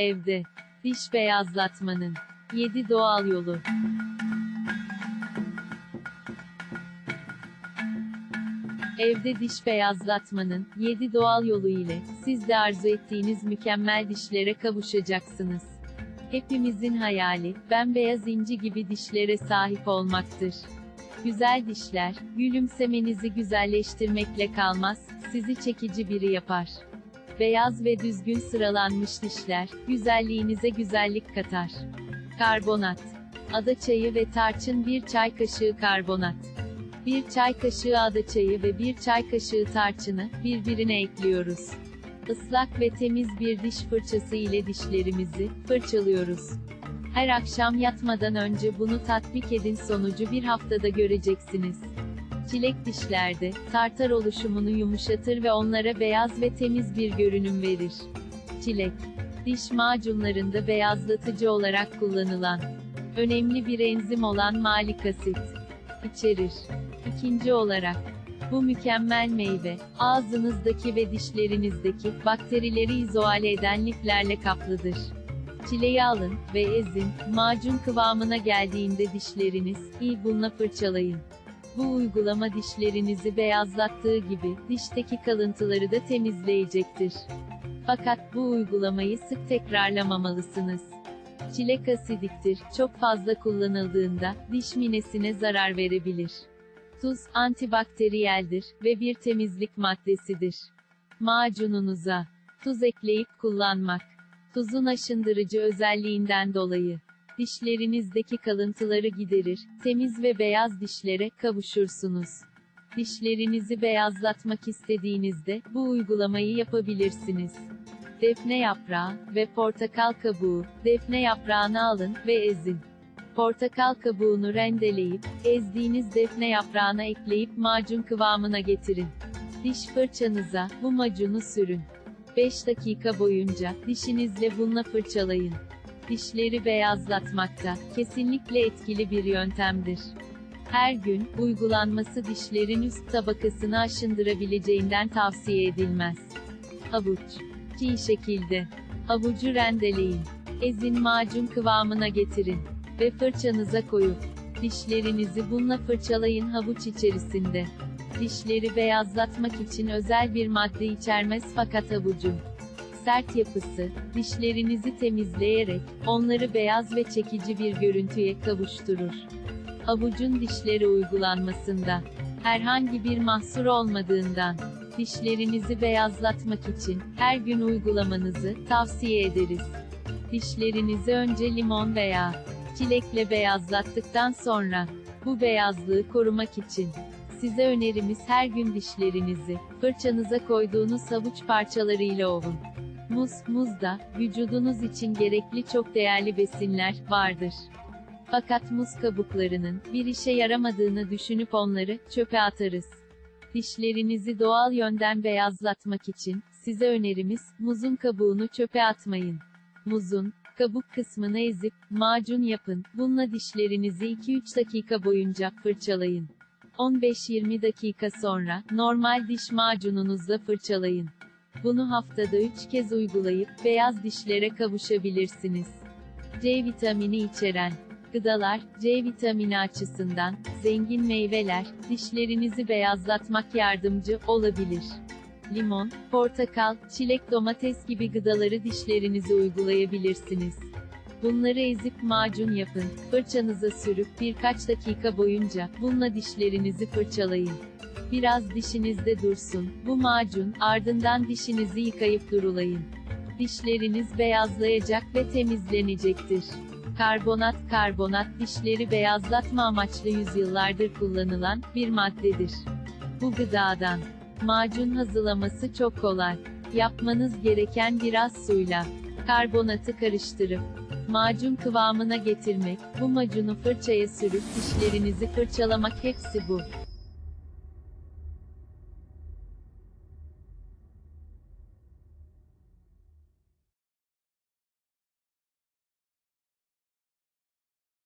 Evde diş beyazlatmanın 7 doğal yolu. Evde diş beyazlatmanın 7 doğal yolu ile siz de arzu ettiğiniz mükemmel dişlere kavuşacaksınız. Hepimizin hayali, bembeyaz inci gibi dişlere sahip olmaktır. Güzel dişler, gülümsemenizi güzelleştirmekle kalmaz, sizi çekici biri yapar. Beyaz ve düzgün sıralanmış dişler, güzelliğinize güzellik katar. Karbonat. Ada çayı ve tarçın. 1 çay kaşığı karbonat. 1 çay kaşığı ada çayı ve 1 çay kaşığı tarçını, birbirine ekliyoruz. Islak ve temiz bir diş fırçası ile dişlerimizi fırçalıyoruz. Her akşam yatmadan önce bunu tatbik edin, sonucu bir haftada göreceksiniz. Çilek dişlerde tartar oluşumunu yumuşatır ve onlara beyaz ve temiz bir görünüm verir. Çilek, diş macunlarında beyazlatıcı olarak kullanılan önemli bir enzim olan malik asit içerir. İkinci olarak, bu mükemmel meyve, ağzınızdaki ve dişlerinizdeki bakterileri izole eden liflerle kaplıdır. Çileği alın ve ezin, macun kıvamına geldiğinde dişleriniz, iyi bununla fırçalayın. Bu uygulama dişlerinizi beyazlattığı gibi, dişteki kalıntıları da temizleyecektir. Fakat bu uygulamayı sık tekrarlamamalısınız. Çilek asidiktir, çok fazla kullanıldığında, diş minesine zarar verebilir. Tuz, antibakteriyeldir ve bir temizlik maddesidir. Macununuza tuz ekleyip kullanmak. Tuzun aşındırıcı özelliğinden dolayı dişlerinizdeki kalıntıları giderir, temiz ve beyaz dişlere kavuşursunuz. Dişlerinizi beyazlatmak istediğinizde bu uygulamayı yapabilirsiniz. Defne yaprağı ve portakal kabuğu. Defne yaprağını alın ve ezin. Portakal kabuğunu rendeleyip, ezdiğiniz defne yaprağına ekleyip macun kıvamına getirin. Diş fırçanıza bu macunu sürün. 5 dakika boyunca dişinizle bununla fırçalayın. Dişleri beyazlatmakta kesinlikle etkili bir yöntemdir. Her gün uygulanması dişlerin üst tabakasını aşındırabileceğinden tavsiye edilmez. Havuç. Çiğ şekilde havucu rendeleyin. Ezin, macun kıvamına getirin ve fırçanıza koyup dişlerinizi bununla fırçalayın. Havuç içerisinde dişleri beyazlatmak için özel bir madde içermez, fakat havucun sert yapısı, dişlerinizi temizleyerek, onları beyaz ve çekici bir görüntüye kavuşturur. Havucun dişlere uygulanmasında herhangi bir mahsur olmadığından, dişlerinizi beyazlatmak için her gün uygulamanızı tavsiye ederiz. Dişlerinizi önce limon veya çilekle beyazlattıktan sonra, bu beyazlığı korumak için size önerimiz her gün dişlerinizi fırçanıza koyduğunuz havuç parçalarıyla ovun. Muzda, vücudunuz için gerekli çok değerli besinler vardır. Fakat muz kabuklarının bir işe yaramadığını düşünüp onları çöpe atarız. Dişlerinizi doğal yönden beyazlatmak için size önerimiz, muzun kabuğunu çöpe atmayın. Muzun kabuk kısmını ezip macun yapın. Bununla dişlerinizi 2-3 dakika boyunca fırçalayın. 15-20 dakika sonra normal diş macununuzla fırçalayın. Bunu haftada 3 kez uygulayıp beyaz dişlere kavuşabilirsiniz. C vitamini içeren gıdalar. C vitamini açısından zengin meyveler dişlerinizi beyazlatmak yardımcı olabilir. Limon, portakal, çilek, domates gibi gıdaları dişlerinize uygulayabilirsiniz. Bunları ezip macun yapın, fırçanıza sürüp birkaç dakika boyunca bununla dişlerinizi fırçalayın. Biraz dişinizde dursun bu macun, ardından dişinizi yıkayıp durulayın. Dişleriniz beyazlayacak ve temizlenecektir. Karbonat dişleri beyazlatma amaçlı yüzyıllardır kullanılan bir maddedir. Bu gıdadan macun hazırlaması çok kolay. Yapmanız gereken biraz suyla karbonatı karıştırıp macun kıvamına getirmek, bu macunu fırçaya sürüp dişlerinizi fırçalamak, hepsi bu.